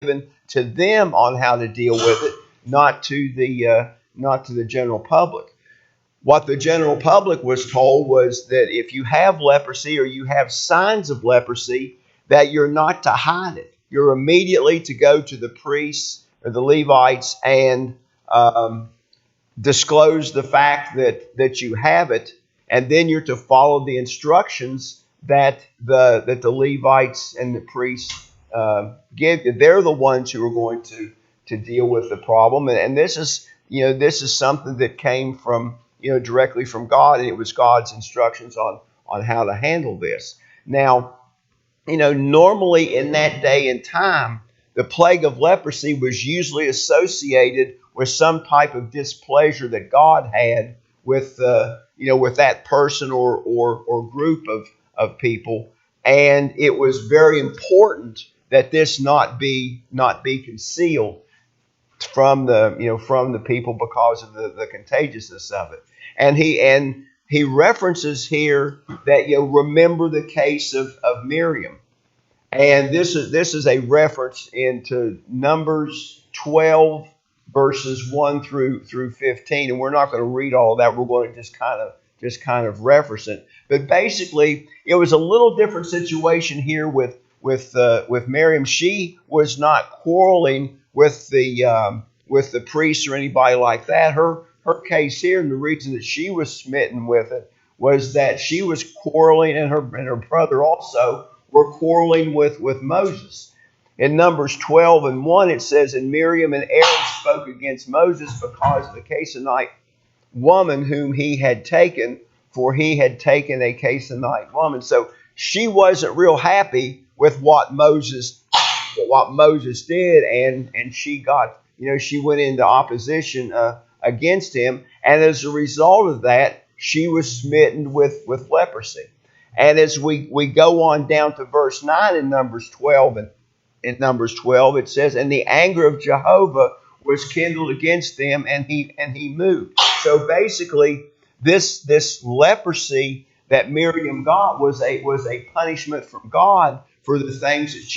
given to them on how to deal with it, not to the general public. What the general public was told was that if you have leprosy or you have signs of leprosy, that you're not to hide it. You're immediately to go to the priests or the Levites and disclose the fact that you have it, and then you're to follow the instructions that the Levites and the priests give you. They're the ones who are going to deal with the problem, and this is something that came from directly from God, and it was God's instructions on how to handle this. Now, normally in that day and time, the plague of leprosy was usually associated with some type of displeasure that God had with with that person or group of people, and it was very important that this not be concealed from the people because of the contagiousness of it. And he references here that remember the case of Miriam, and this is a reference into Numbers 12 verses 1 through 15, and we're not going to read all of that. We're going to just kind of reference it. But basically, it was a little different situation here with Miriam. She was not quarreling with the priests or anybody like that. Her case here, and the reason that she was smitten with it, was that she was quarreling, and her brother also were quarreling with Moses. In Numbers 12 and 1, it says, "And Miriam and Aaron spoke against Moses because of the Canaanite woman whom he had taken, for he had taken a Canaanite woman." So she wasn't real happy with what Moses did, and she got, she went into opposition against him, and as a result of that, she was smitten with leprosy. And as we go on down to verse 9 in Numbers 12, it says, "And the anger of Jehovah was kindled against them, and he moved." So basically, this leprosy that Miriam got was a punishment from God for the things that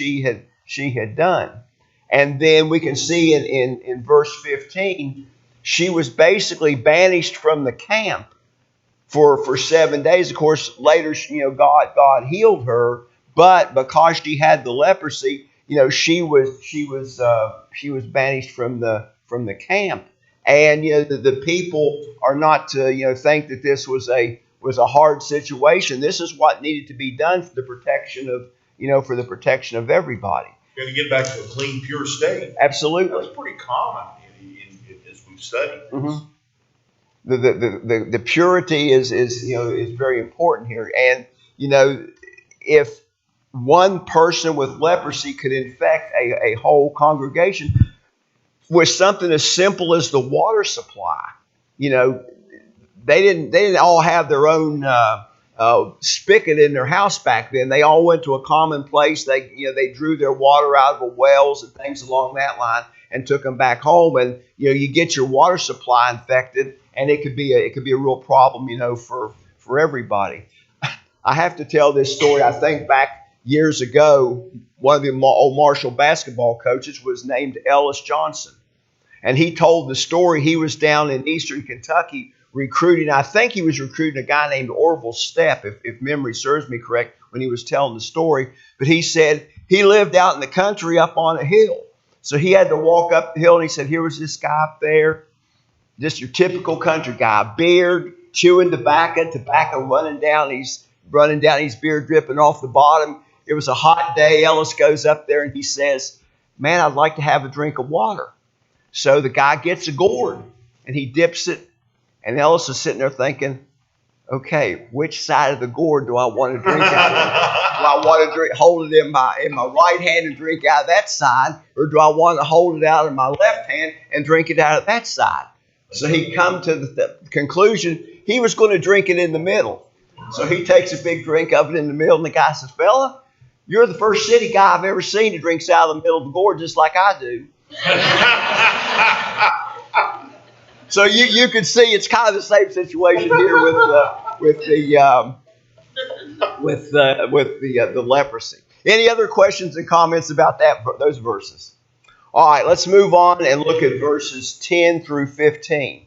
she had done. And then we can see in verse 15, she was basically banished from the camp for 7 days. Of course, later, God healed her, but because she had the leprosy, she was banished from the camp. And the people are not to think that this was a hard situation. This is what needed to be done for the protection of everybody. You got to get back to a clean, pure state. Absolutely, that's pretty common as we've studied. Mm-hmm. The purity is very important here, and if one person with leprosy could infect a whole congregation with something as simple as the water supply. They didn't all have their own spigot in their house back then. They all went to a common place. They drew their water out of the wells and things along that line and took them back home. And you get your water supply infected, and it could be a real problem for everybody. I have to tell this story. I think back years ago, one of the old Marshall basketball coaches was named Ellis Johnson. And he told the story. He was down in eastern Kentucky recruiting. I think he was recruiting a guy named Orville Stepp, if memory serves me correct, when he was telling the story. But he said he lived out in the country up on a hill. So he had to walk up the hill, and he said, here was this guy up there, just your typical country guy, beard, chewing tobacco running down his beard, dripping off the bottom. It was a hot day. Ellis goes up there and he says, "Man, I'd like to have a drink of water." So the guy gets a gourd and he dips it. And Ellis is sitting there thinking, okay, which side of the gourd do I want to drink out of? Do I want to hold it in my right hand and drink out of that side? Or do I want to hold it out in my left hand and drink it out of that side? So he come to the conclusion he was going to drink it in the middle. So he takes a big drink of it in the middle, and the guy says, "Fella, you're the first city guy I've ever seen who drinks out of the middle of the gourd just like I do." So you can see it's kind of the same situation here with the leprosy. Any other questions and comments about those verses? All right, let's move on and look at verses 10 through 15.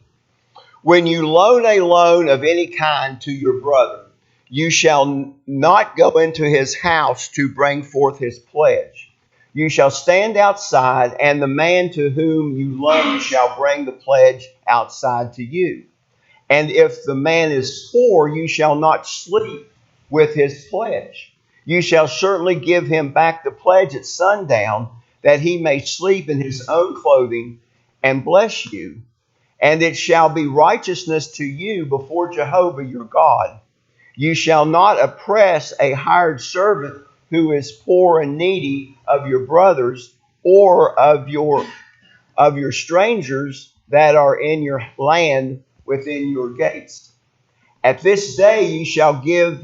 When you loan a loan of any kind to your brother, you shall not go into his house to bring forth his pledge. You shall stand outside, and the man to whom you loan shall bring the pledge outside to you. And if the man is poor, you shall not sleep with his pledge. You shall certainly give him back the pledge at sundown, that he may sleep in his own clothing and bless you. And it shall be righteousness to you before Jehovah your God. You shall not oppress a hired servant who is poor and needy of your brothers, or of your strangers that are in your land within your gates. At this day you shall give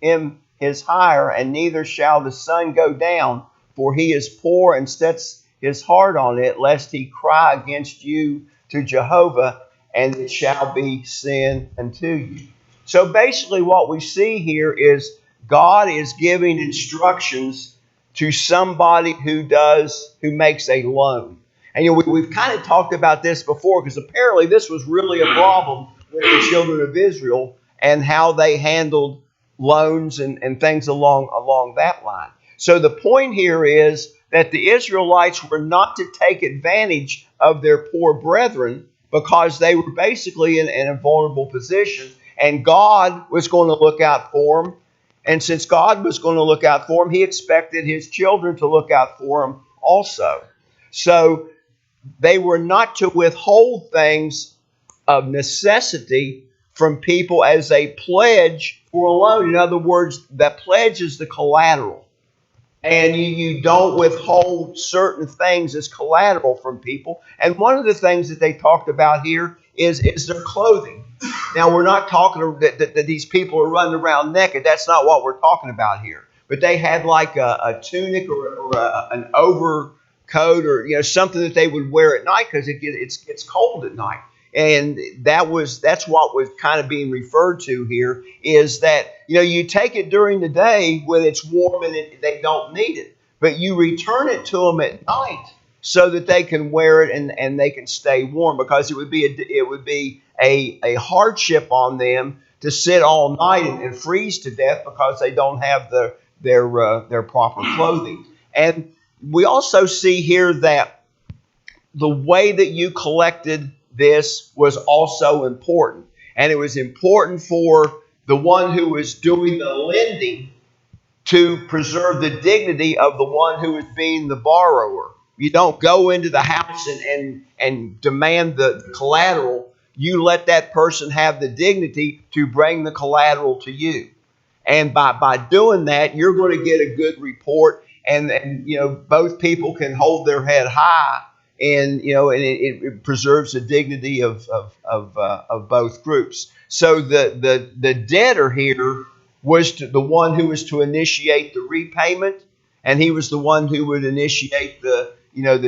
him his hire, and neither shall the sun go down, for he is poor and sets his heart on it, lest he cry against you to Jehovah, and it shall be sin unto you. So basically what we see here is God is giving instructions to somebody who makes a loan. And we've kind of talked about this before, because apparently this was really a problem with the children of Israel and how they handled loans and things along that line. So the point here is that the Israelites were not to take advantage of their poor brethren, because they were basically in a vulnerable position, and God was going to look out for them. And since God was going to look out for them, He expected His children to look out for them also. So they were not to withhold things of necessity from people as a pledge for a loan. In other words, that pledge is the collateral. And you don't withhold certain things as collateral from people. And one of the things that they talked about here is their clothing. Now, we're not talking that these people are running around naked. That's not what we're talking about here. But they had like a tunic or an overcoat, or something that they would wear at night, because it's cold at night. And that's what was kind of being referred to here, is that you take it during the day when it's warm and they don't need it, but you return it to them at night so that they can wear it and they can stay warm, because it would be a hardship on them to sit all night and freeze to death because they don't have their proper clothing. And we also see here that the way that you collected this was also important. And it was important for the one who was doing the lending to preserve the dignity of the one who was being the borrower. You don't go into the house and demand the collateral. You let that person have the dignity to bring the collateral to you. And by doing that, you're going to get a good report, and both people can hold their head high. And it preserves the dignity of both groups. So the debtor here was the one who was to initiate the repayment, and he was the one who would initiate the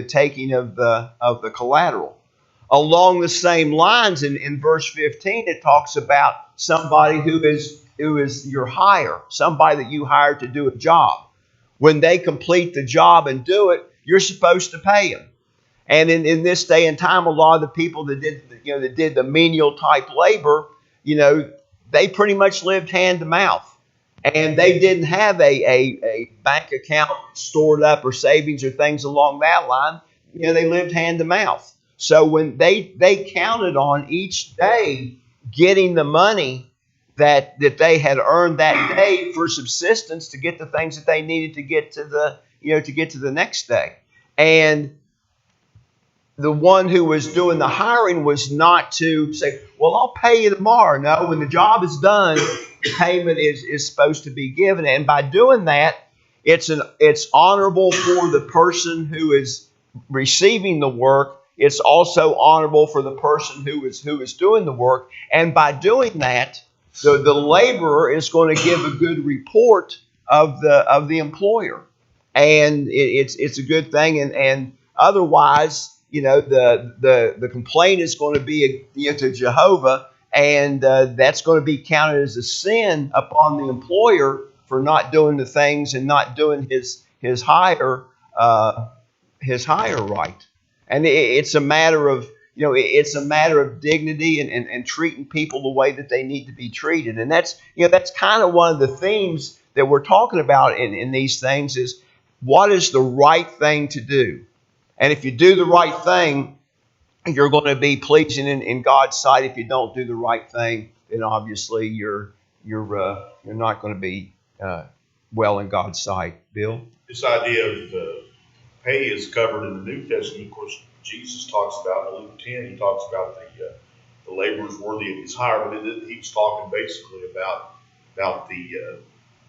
taking of the collateral. Along the same lines, in verse 15, it talks about somebody who is your hire, somebody that you hire to do a job. When they complete the job and do it, you're supposed to pay them. And in this day and time, a lot of the people that did the menial type labor, they pretty much lived hand to mouth, and they didn't have a bank account stored up or savings or things along that line. They lived hand to mouth. So when they counted on each day getting the money that they had earned that day for subsistence to get the things that they needed to get to the next day. And the one who was doing the hiring was not to say, well, I'll pay you tomorrow. No, when the job is done, payment is supposed to be given. And by doing that, it's honorable for the person who is receiving the work. It's also honorable for the person who is doing the work. And by doing that, the laborer is going to give a good report of the employer. And it's a good thing. And otherwise, the complaint is going to be to Jehovah, and that's going to be counted as a sin upon the employer for not doing the things and not doing his hire his higher right. And it's a matter of, it's a matter of dignity and treating people the way that they need to be treated. And that's kind of one of the themes that we're talking about in these things is what is the right thing to do. And if you do the right thing, you're going to be pleasing in God's sight. If you don't do the right thing, then obviously you're not going to be well in God's sight. Bill? This idea of pay is covered in the New Testament. Of course, Jesus talks about in Luke 10. He talks about the laborers worthy of his hire, but he was talking basically about the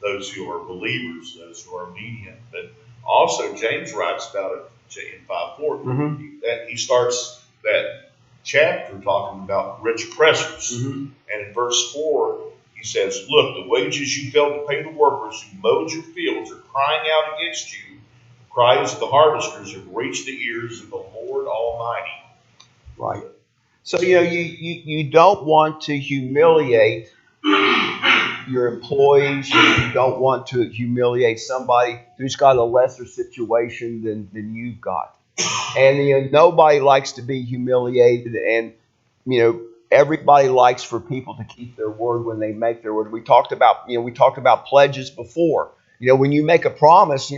those who are believers, those who are obedient. But also, James writes about it in 5:4. Mm-hmm. That he starts that chapter talking about rich oppressors, and in verse 4. He says, look, the wages you failed to pay the workers who mowed your fields are crying out against you. The cries of the harvesters have reached the ears of the Lord Almighty. Right. So, you don't want to humiliate your employees. You don't want to humiliate somebody who's got a lesser situation than you've got. And, nobody likes to be humiliated. And, everybody likes for people to keep their word when they make their word. We talked about pledges before. When you make a promise,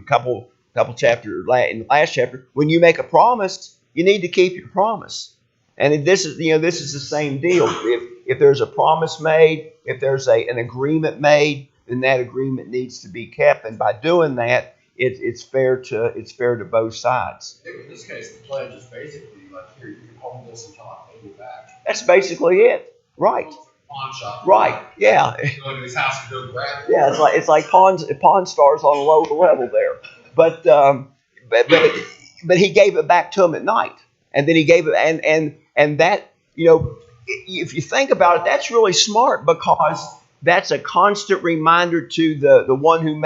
couple chapters in the last chapter, when you make a promise, you need to keep your promise. And this is the same deal. If there's a promise made, if there's an agreement made, then that agreement needs to be kept. And by doing that, it's fair to both sides. In this case, the pledge is basically like, here, you can hold this until I pay you back. That's basically it. Right. Pawn shop. Right. Yeah. Go to his house and go grab it. Yeah. It's like pawn stars on a lower level there. But he gave it back to him at night, and then he gave it, and that, if you think about it, that's really smart, because that's a constant reminder to the one who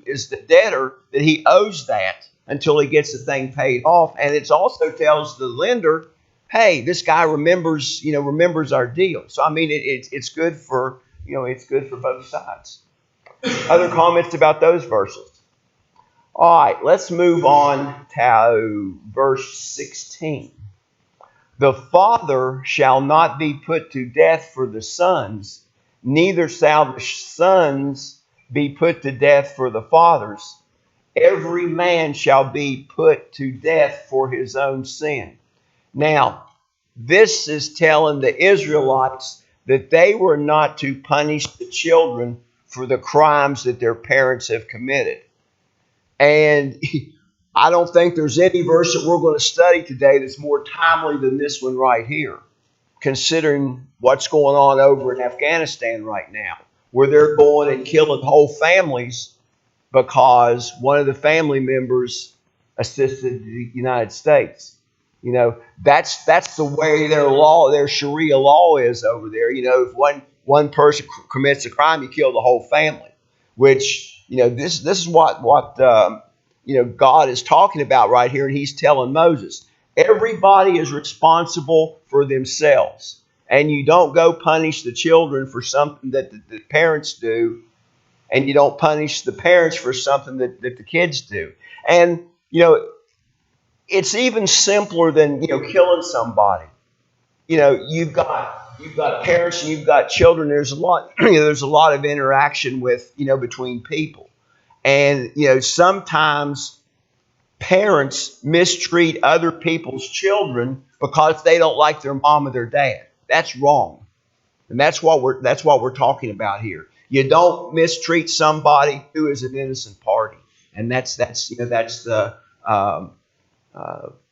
is the debtor that he owes that until he gets the thing paid off. And it also tells the lender, hey, this guy remembers our deal. So I mean, it's good for both sides. Other comments about those verses? All right, let's move on to verse 16. The father shall not be put to death for the sons, neither shall the sons be put to death for the fathers. Every man shall be put to death for his own sin. Now, this is telling the Israelites that they were not to punish the children for the crimes that their parents have committed. And I don't think there's any verse that we're going to study today that's more timely than this one right here, considering what's going on over in Afghanistan right now, where they're going and killing whole families because one of the family members assisted the United States. That's the way their Sharia law is over there. If one person commits a crime, you kill the whole family. Which this is what God is talking about right here, and He's telling Moses, everybody is responsible for themselves, and you don't go punish the children for something that the parents do, and you don't punish the parents for something that the kids do. And it's even simpler than killing somebody. You've got parents and you've got children. There's a lot there's a lot of interaction with between people, and sometimes parents mistreat other people's children because they don't like their mom or their dad. That's wrong, and that's what we're talking about here. You don't mistreat somebody who is an innocent party, and that's the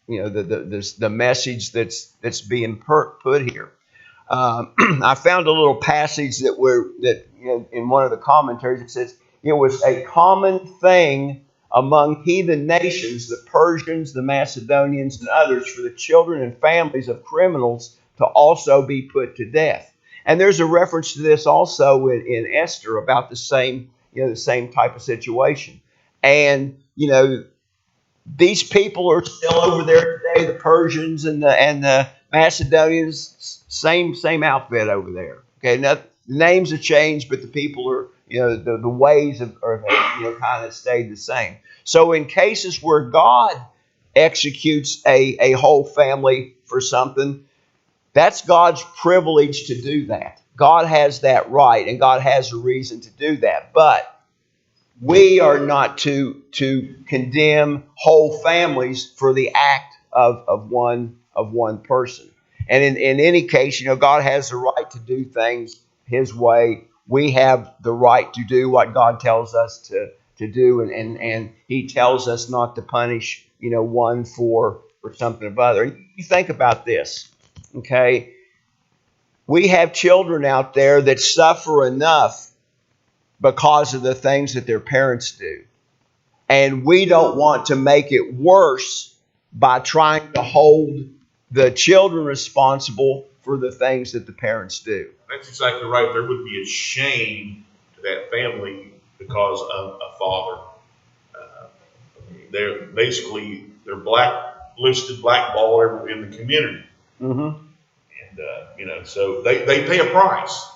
the message that's being put here. I found a little passage that in one of the commentaries. It says it was a common thing among heathen nations, the Persians, the Macedonians, and others, for the children and families of criminals to also be put to death. And there's a reference to this also in Esther about the same type of situation. And these people are still over there today, the Persians and the Macedonians, same outfit over there. Okay, now, the names have changed, but the people are, the ways are kind of stayed the same. So in cases where God executes a whole family for something, that's God's privilege to do that. God has that right, and God has a reason to do that. But we are not to condemn whole families for the act of one person. And in any case, God has the right to do things His way. We have the right to do what God tells us to do, and He tells us not to punish one for something of other. You think about this, okay? We have children out there that suffer enough because of the things that their parents do. And we don't want to make it worse by trying to hold the children responsible for the things that the parents do. That's exactly right. There would be a shame to that family because of a father. They're blacklisted, blackballed in the community. Mm-hmm. And, so they pay a price.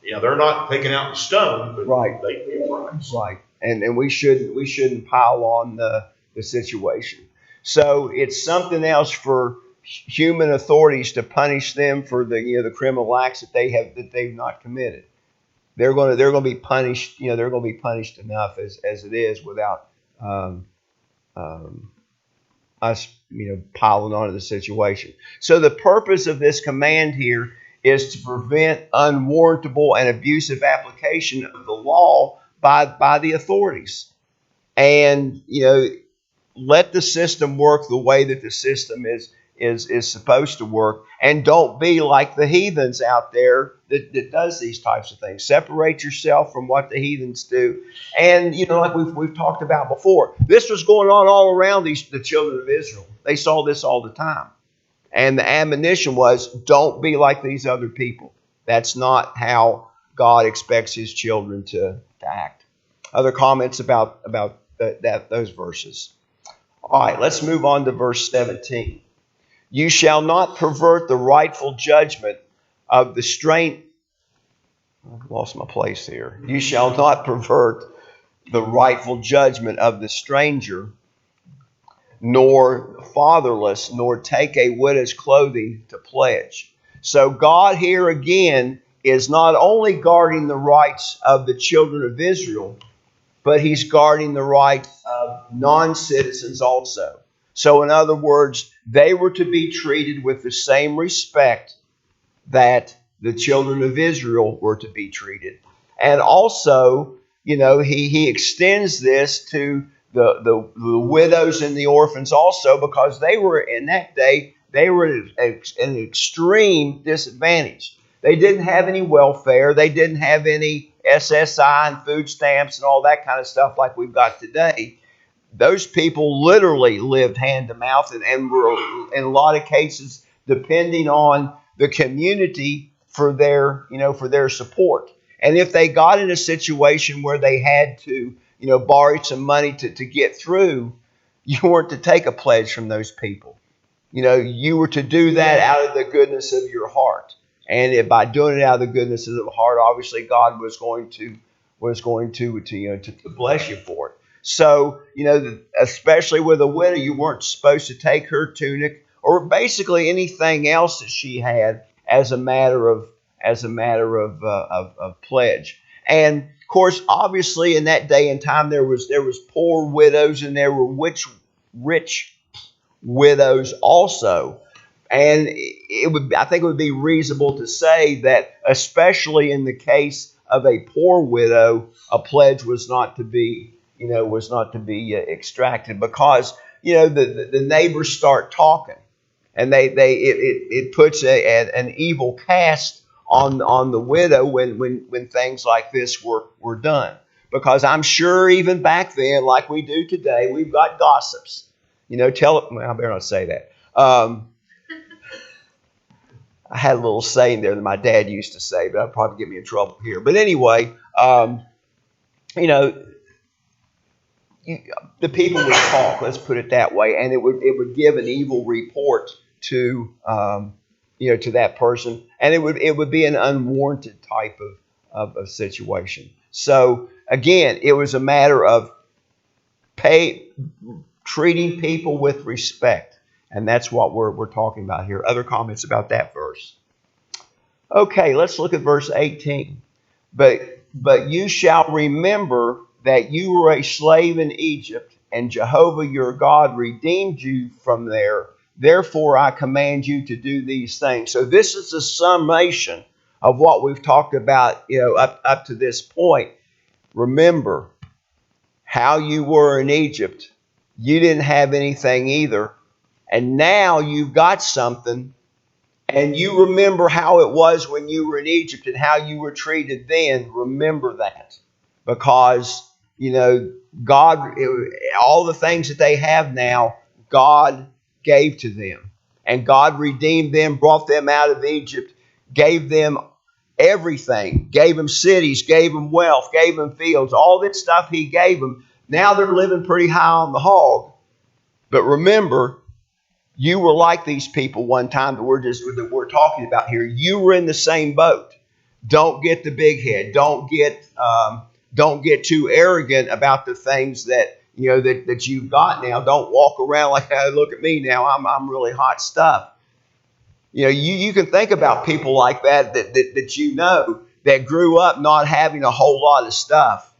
They're not taken out in stone, but right. They pay a price. Right. And we shouldn't pile on the situation. So it's something else for human authorities to punish them for the criminal acts that they've not committed. They're going to be punished. They're going to be punished enough as it is without us piling onto the situation. So the purpose of this command here is to prevent unwarrantable and abusive application of the law by the authorities. And, let the system work the way that the system is supposed to work. And don't be like the heathens out there that does these types of things. Separate yourself from what the heathens do. And, like we've talked about before, this was going on all around the children of Israel. They saw this all the time. And the admonition was, don't be like these other people. That's not how God expects His children to act. Other comments about those verses. All right, let's move on to verse 17. You shall not pervert the rightful judgment of the stranger. I've lost my place here. You shall not pervert the rightful judgment of the stranger, nor fatherless, nor take a widow's clothing to pledge. So God here again is not only guarding the rights of the children of Israel, but He's guarding the rights of non-citizens also. So in other words, they were to be treated with the same respect that the children of Israel were to be treated. And also, He extends this to the widows and the orphans also, because they were, in that day, they were at an extreme disadvantage. They didn't have any welfare. They didn't have any SSI and food stamps and all that kind of stuff like we've got today. Those people literally lived hand to mouth and were, in a lot of cases, depending on the community for their support. And if they got in a situation where they had to, borrow some money to get through, you weren't to take a pledge from those people. You were to do that out of the goodness of your heart. And by doing it out of the goodness of the heart, obviously God was going to bless you for it. So, especially with a widow, you weren't supposed to take her tunic or basically anything else that she had as a matter of pledge. And of course, obviously, in that day and time, there was poor widows and there were rich widows also. And I think it would be reasonable to say that, especially in the case of a poor widow, a pledge was not to be extracted, because the neighbors start talking, and it puts an evil cast on the widow when things like this were done. Because I'm sure even back then, like we do today, we've got gossips. Well, I better not say that. I had a little saying there that my dad used to say, but that'll probably get me in trouble here. But anyway, the people would talk. Let's put it that way, and it would give an evil report to to that person, and it would be an unwarranted type of situation. So again, it was a matter of treating people with respect. And that's what we're talking about here. Other comments about that verse? Okay, let's look at verse 18. But you shall remember that you were a slave in Egypt, and Jehovah your God redeemed you from there. Therefore I command you to do these things. So this is a summation of what we've talked about, up to this point. Remember how you were in Egypt. You didn't have anything either. And now you've got something. And you remember how it was when you were in Egypt and how you were treated then. Remember that. Because, God, all the things that they have now, God gave to them. And God redeemed them, brought them out of Egypt, gave them everything. Gave them cities, gave them wealth, gave them fields. All this stuff He gave them. Now they're living pretty high on the hog. But remember, you were like these people one time that we're talking about here. You were in the same boat. Don't get the big head. Don't get too arrogant about the things that that you've got now. Don't walk around like, hey, look at me now. I'm really hot stuff. You can think about people like that that grew up not having a whole lot of stuff.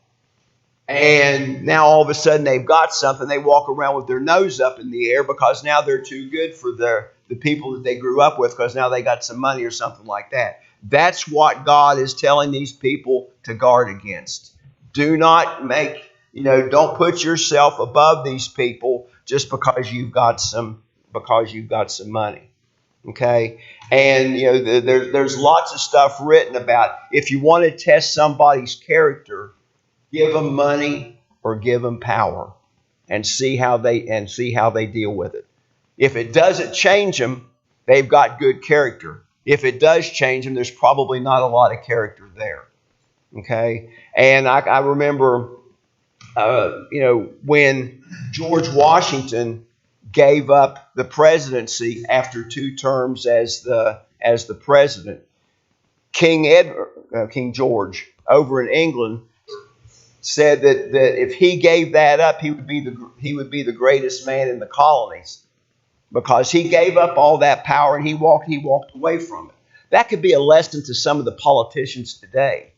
And now all of a sudden they've got something. They walk around with their nose up in the air because now they're too good for the people that they grew up with, because now they got some money or something like that. That's what God is telling these people to guard against. Do not don't put yourself above these people just because you've got some money. Okay? And there's lots of stuff written about if you want to test somebody's character, give them money or give them power, and see how they deal with it. If it doesn't change them, they've got good character. If it does change them, there's probably not a lot of character there. Okay, and I remember, when George Washington gave up the presidency after 2 terms as the president, King George over in England said that if he gave that up, he would be the greatest man in the colonies, because he gave up all that power and he walked away from it. That could be a lesson to some of the politicians today.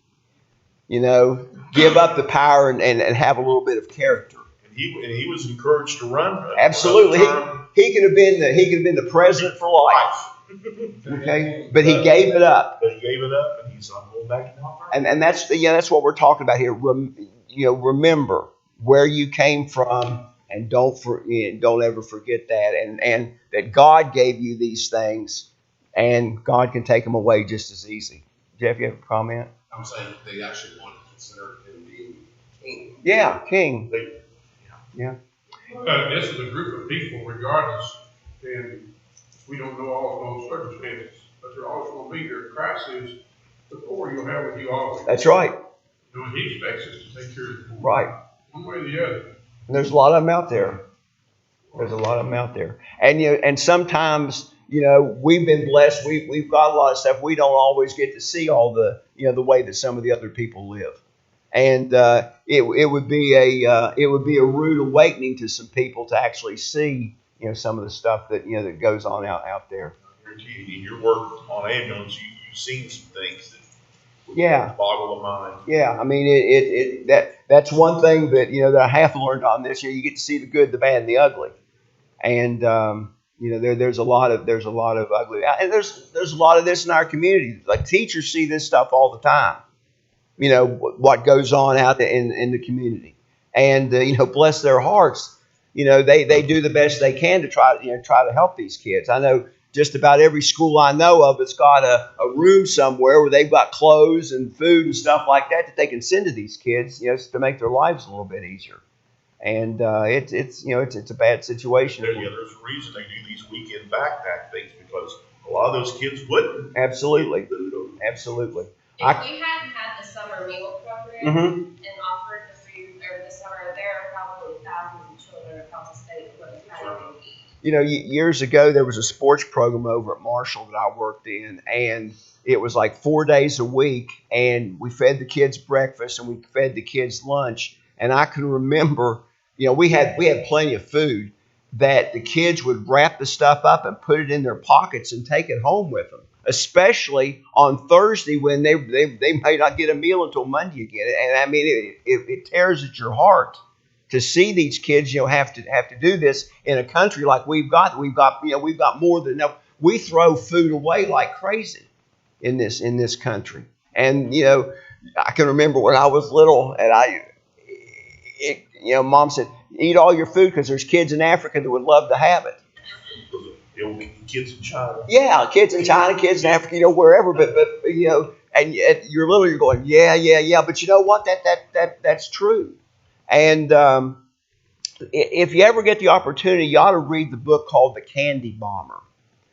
Give up the power and have a little bit of character. And he was encouraged to run. Absolutely, he could have been the president for life. Okay, but he gave it up. But he gave it up, and he's not going back to that. And that's what we're talking about here. Remember where you came from, and don't ever forget that. And that God gave you these things, and God can take them away just as easy. Jeff, you have a comment? I'm saying they actually want to consider him being king. Yeah, king. Yeah. This is a group of people, regardless, and we don't know all of those circumstances, but they're always going to be there. Christ is the poor you'll have with you always. That's right. He expects us to take care of the poor. Right. One way or the other. And there's a lot of them out there. And sometimes, we've been blessed. We've got a lot of stuff. We don't always get to see all the way that some of the other people live. And it would be a rude awakening to some people to actually see some of the stuff that that goes on out there. In your work on ambulance, you've seen some things that boggle the mind. Yeah, I mean that's one thing that that I have learned on this. You get to see the good, the bad, and the ugly. And there's a lot of ugly, and there's a lot of this in our community. Like teachers see this stuff all the time. What goes on out in the community, and bless their hearts. They do the best they can to try to help these kids. I know just about every school I know of has got a room somewhere where they've got clothes and food and stuff like that they can send to these kids, to make their lives a little bit easier. And it's a bad situation. There's a reason they do these weekend backpack things, because a lot of those kids wouldn't. Absolutely. If we hadn't had the summer meal program and offered the food over the summer, there are probably thousands of children across the state who wouldn't have had anything to eat. Years ago, there was a sports program over at Marshall that I worked in, and it was like 4 days a week, and we fed the kids breakfast and we fed the kids lunch. And I can remember we had plenty of food that the kids would wrap the stuff up and put it in their pockets and take it home with them, especially on Thursday when they may not get a meal until Monday again. And I mean, it tears at your heart to see these kids, have to do this in a country like we've got more than enough. We throw food away like crazy in this country. And I can remember when I was little, and Mom said, "Eat all your food because there's kids in Africa that would love to have it." Kids in China. Yeah, kids in China, kids in Africa, wherever. But and you're little, you're going, yeah. But you know what? That's true. And if you ever get the opportunity, you ought to read the book called The Candy Bomber.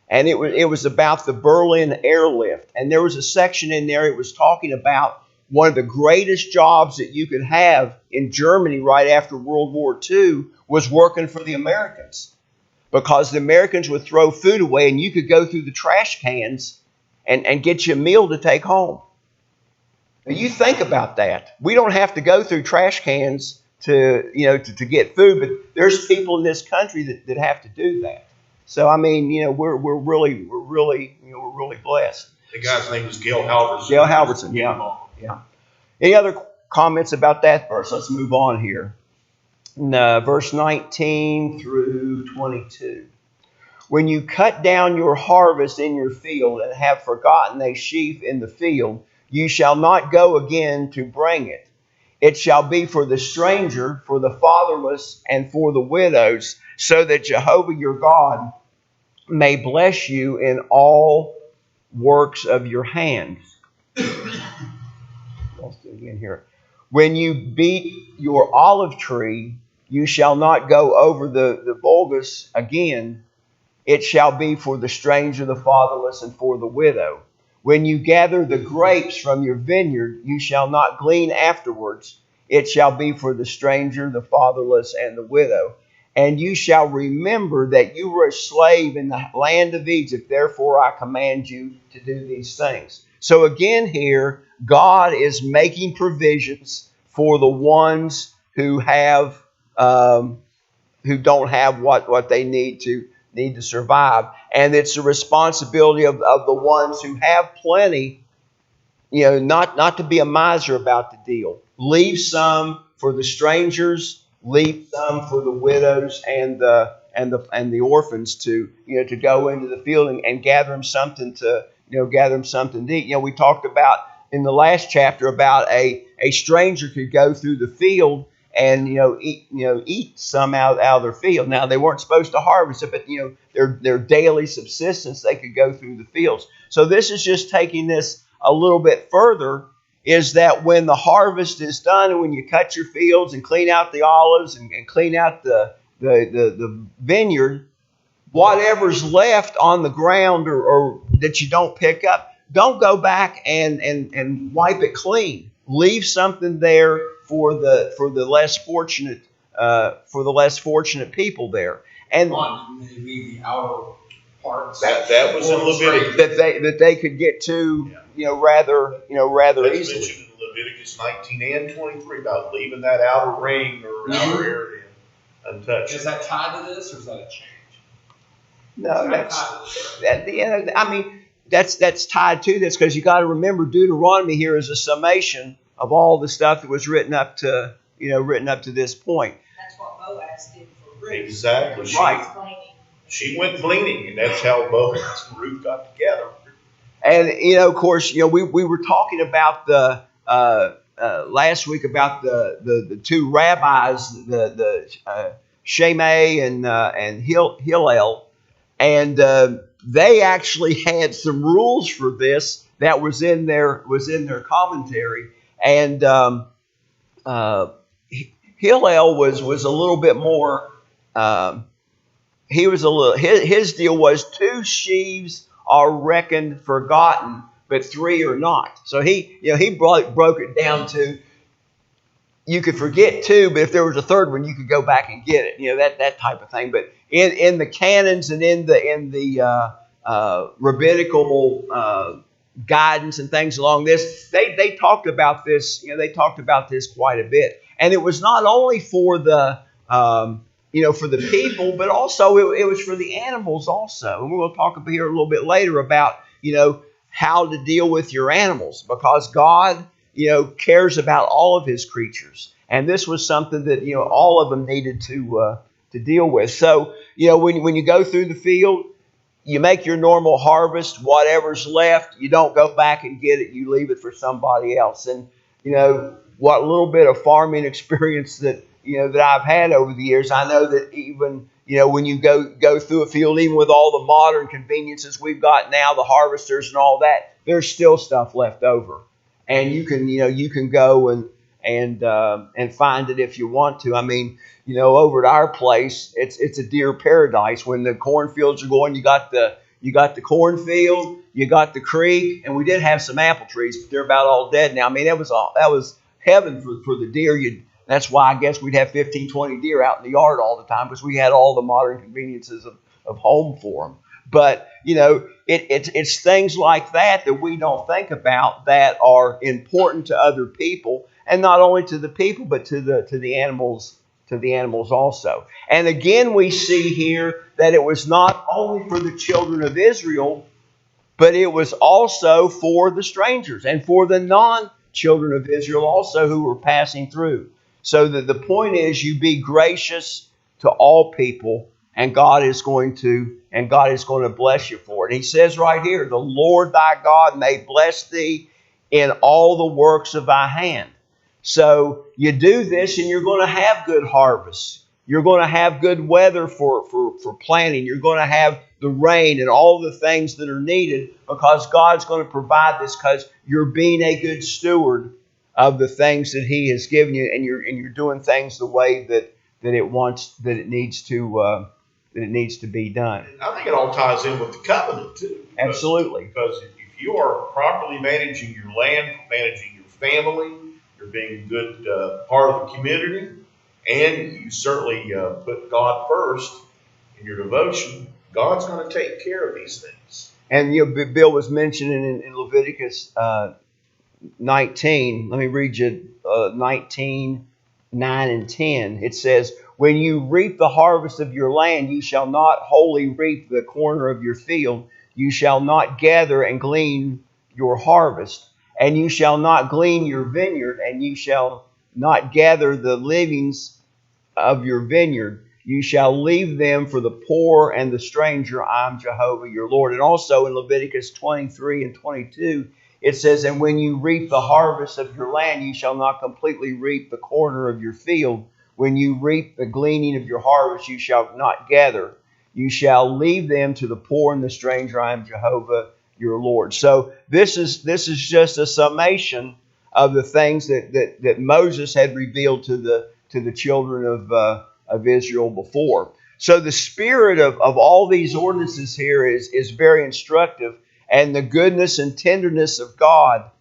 And it was about the Berlin airlift. And there was a section in there, it was talking about one of the greatest jobs that you could have in Germany right after World War II was working for the Americans. Because the Americans would throw food away and you could go through the trash cans and get you a meal to take home. Now you think about that. We don't have to go through trash cans to get food, but there's people in this country that have to do that. So I mean, we're really blessed. The guy's name is Gail Halverson. Gail Halverson, yeah. Any other comments about that verse? Let's move on here. Verse 19 through 22. When you cut down your harvest in your field and have forgotten a sheaf in the field, you shall not go again to bring it. It shall be for the stranger, for the fatherless, and for the widows, so that Jehovah your God may bless you in all works of your hands. Let's do it again here. When you beat your olive tree, you shall not go over the bulgus again. It shall be for the stranger, the fatherless, and for the widow. When you gather the grapes from your vineyard, you shall not glean afterwards. It shall be for the stranger, the fatherless, and the widow. And you shall remember that you were a slave in the land of Egypt. Therefore I command you to do these things. So again here, God is making provisions for the ones who have who don't have what they need to survive. And it's the responsibility of the ones who have plenty, not to be a miser about the deal. Leave some for the strangers, leave some for the widows and the orphans to go into the field and gather them something to eat. We talked about in the last chapter about a stranger could go through the field and eat some out of their field. Now they weren't supposed to harvest it, but their daily subsistence, they could go through the fields. So this is just taking this a little bit further, is that when the harvest is done and when you cut your fields and clean out the olives and clean out the vineyard, whatever's left on the ground or that you don't pick up, don't go back and wipe it clean. Leave something there for the less fortunate people there. And maybe the outer parts. That was in Leviticus. That they could get to rather That's easily. mentioned in Leviticus 19 and 23 about leaving that outer ring or outer area untouched. Is that tied to this, or is that a change? No, that's tied to this, because you got to remember Deuteronomy here is a summation of all the stuff that was written up to this point. That's what Boaz did for Ruth. Exactly. Right. She went gleaning, and that's how Boaz and Ruth got together. And of course, we were talking about the last week about the two rabbis, the Shammai and Hillel, and they actually had some rules for this that was in their commentary. And Hillel was a little bit more. His deal was 2 sheaves are reckoned forgotten, but 3 are not. So he broke it down to, you could forget 2, but if there was a 3rd one, you could go back and get it. That type of thing. But in the canons and in the rabbinical guidance and things along this, they talked about this. They talked about this quite a bit. And it was not only for the for the people, but also it was for the animals also. And we're going to talk about here a little bit later about, how to deal with your animals, because God, cares about all of his creatures. And this was something that, all of them needed to deal with. So, when you go through the field, you make your normal harvest. Whatever's left, you don't go back and get it. You leave it for somebody else. And, what little bit of farming experience that I've had over the years, I know that even, when you go through a field, even with all the modern conveniences we've got now, the harvesters and all that, there's still stuff left over. And you can go and find it if you want to. I mean, over at our place, it's a deer paradise. When the cornfields are going, you got the cornfield, you got the creek, and we did have some apple trees, but they're about all dead now. I mean, that was heaven for the deer. That's why I guess we'd have 15, 20 deer out in the yard all the time, because we had all the modern conveniences of home for them. But, it's things like that we don't think about that are important to other people, and not only to the people, but to the animals also. And again, we see here that it was not only for the children of Israel, but it was also for the strangers and for the non-children of Israel also who were passing through. So that the point is, you be gracious to all people, and God is going to bless you for it. He says right here, the Lord thy God may bless thee in all the works of thy hand. So you do this and you're going to have good harvests. You're going to have good weather for planting. You're going to have the rain and all the things that are needed, because God's going to provide this, because you're being a good steward of the things that he has given you, and you're doing things the way that it needs to be done. I think it all ties in with the covenant too. Absolutely. Because if you are properly managing your land, managing your family, you're being a good part of the community, and you certainly put God first in your devotion, God's going to take care of these things. And Bill was mentioning in Leviticus 19. Let me read you 19, 9 and 10. It says, when you reap the harvest of your land, you shall not wholly reap the corner of your field. You shall not gather and glean your harvest. And you shall not glean your vineyard, and you shall not gather the leavings of your vineyard. You shall leave them for the poor and the stranger. I am Jehovah your Lord. And also in Leviticus 23 and 22, it says, and when you reap the harvest of your land, you shall not completely reap the corner of your field. When you reap the gleaning of your harvest, you shall not gather. You shall leave them to the poor and the stranger. I am Jehovah your Lord. So this is just a summation of the things that Moses had revealed to the children of Israel before. So the spirit of all these ordinances here is very instructive, and the goodness and tenderness of God,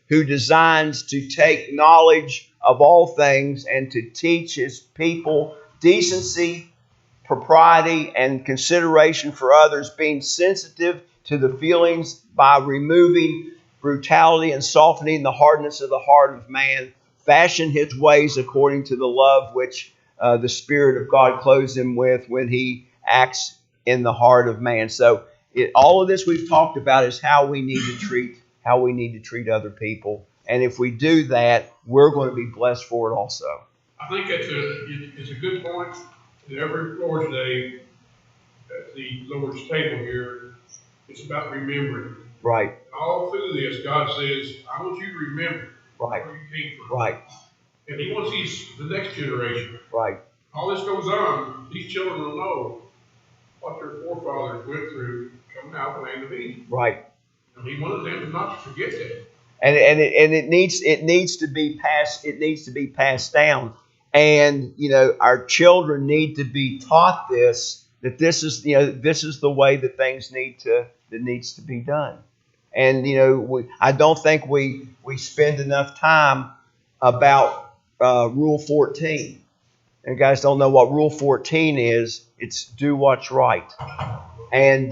who designs to take knowledge of all things and to teach his people decency, propriety, and consideration for others, being sensitive to the feelings by removing brutality and softening the hardness of the heart of man, fashion his ways according to the love which the Spirit of God clothes him with when he acts in the heart of man. So all of this we've talked about is how we need to treat other people, and if we do that, we're going to be blessed for it also. I think it's a good point. That every Lord's Day at the Lord's table here, it's about remembering. Right. All through this, God says, "I want you to remember where you came from." Right. And He wants the next generation. Right. All this goes on. These children will know what their forefathers went through coming out of the land of Egypt. Right. And He wanted them not to forget that. And it needs to be passed down. And our children need to be taught this, that this is the way that things needs to be done. And I don't think we spend enough time about Rule 14. And guys don't know what Rule 14 is. It's do what's right. And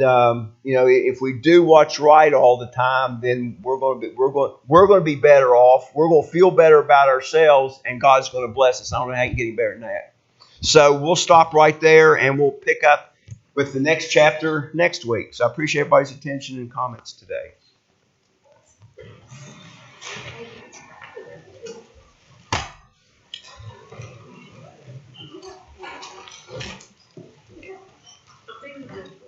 if we do what's right all the time, then we're going to be better off. We're going to feel better about ourselves, and God's going to bless us. I don't know how you get any better than that. So we'll stop right there, and we'll pick up with the next chapter next week. So I appreciate everybody's attention and comments today.